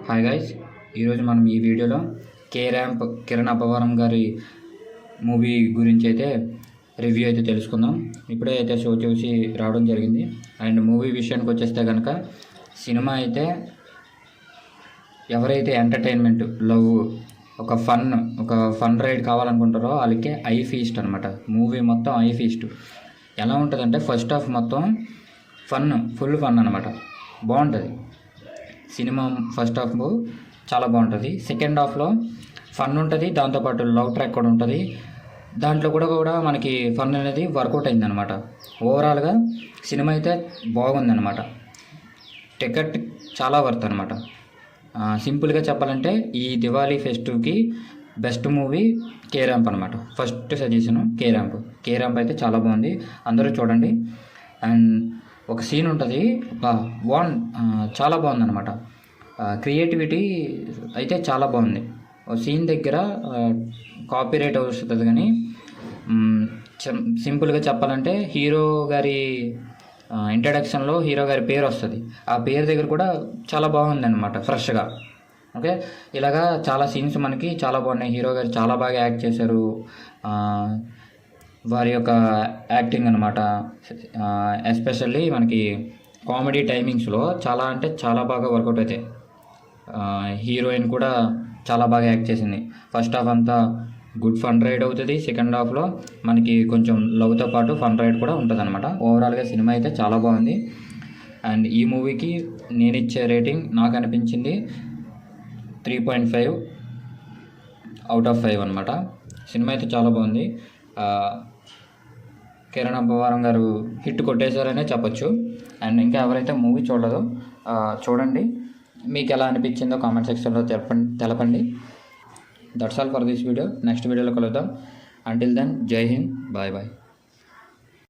Hi guys, ఈరోజు మనం ఈ వీడియోలో కే ర్యాంప్ కిరణ్ అబ్బవరం గారి మూవీ గురించి అయితే రివ్యూ అయితే తెలుసుకుందాం. ఇప్పుడే అయితే షో చూసి రావడం జరిగింది. అండ్ మూవీ విషయానికి వచ్చేస్తే కనుక సినిమా అయితే ఎవరైతే ఎంటర్టైన్మెంట్, లవ్, ఒక ఫన్ రైడ్ కావాలనుకుంటారో వాళ్ళకి ఐ ఫీస్ట్ అనమాట. మూవీ మొత్తం ఐ ఫీస్ట్. ఎలా ఉంటుందంటే ఫస్ట్ హాఫ్ మొత్తం ఫుల్ ఫన్ అనమాట. బాగుంటుంది సినిమా. ఫస్ట్ హాఫ్ చాలా బాగుంటుంది. సెకండ్ హాఫ్లో ఫన్ ఉంటుంది, దాంతోపాటు లవ్ ట్రాక్ కూడా ఉంటుంది. దాంట్లో కూడా మనకి ఫన్ అనేది వర్కౌట్ అయిందనమాట. ఓవరాల్గా సినిమా అయితే బాగుందన్నమాట. టికెట్ చాలా వర్త్ అనమాట. సింపుల్గా చెప్పాలంటే ఈ దివాళీ ఫెస్టివ్కి బెస్ట్ మూవీ కే ర్యాంప్ అనమాట. ఫస్ట్ సజెషను కే ర్యాంప్ అయితే చాలా బాగుంది, అందరూ చూడండి. అండ్ ఒక సీన్ ఉంటుంది, చాలా బాగుందన్నమాట. క్రియేటివిటీ అయితే చాలా బాగుంది. సీన్ దగ్గర కాపీరైట్ వస్తుంది, కానీ సింపుల్గా చెప్పాలంటే హీరో గారి ఇంట్రడక్షన్లో హీరో గారి పేరు వస్తుంది. ఆ పేరు దగ్గర కూడా చాలా బాగుంది అనమాట, ఫ్రెష్గా. ఓకే, ఇలాగా చాలా సీన్స్ మనకి చాలా బాగున్నాయి. హీరో గారు చాలా బాగా యాక్ట్ చేశారు. వారి యొక్క యాక్టింగ్ అనమాట, ఎస్పెషల్లీ మనకి కామెడీ టైమింగ్స్లో చాలా అంటే చాలా బాగా వర్కౌట్ అవుతాయి. హీరోయిన్ కూడా చాలా బాగా యాక్ట్ చేసింది. ఫస్ట్ హాఫ్ అంతా గుడ్ ఫన్ రైడ్ అవుతుంది. సెకండ్ హాఫ్లో మనకి కొంచెం లవ్తో పాటు ఫన్ రైడ్ కూడా ఉంటుంది అనమాట. ఓవరాల్గా సినిమా అయితే చాలా బాగుంది. అండ్ ఈ మూవీకి నేను ఇచ్చే రేటింగ్ నాకు అనిపించింది 3.5 అవుట్ ఆఫ్ 5 అనమాట. సినిమా అయితే చాలా బాగుంది. కిరణ్ అబ్బవరం గారు హిట్ కొట్టేశారనే చెప్పొచ్చు. అండ్ ఇంకా ఎవరైతే మూవీ చూడలేదో చూడండి. మీకు ఎలా అనిపించిందో కామెంట్ సెక్షన్లో తెలపండి. That's all for this video. Next వీడియోలో కలుద్దాం. అంటిల్ దెన్, జై హింద్, బాయ్ బాయ్.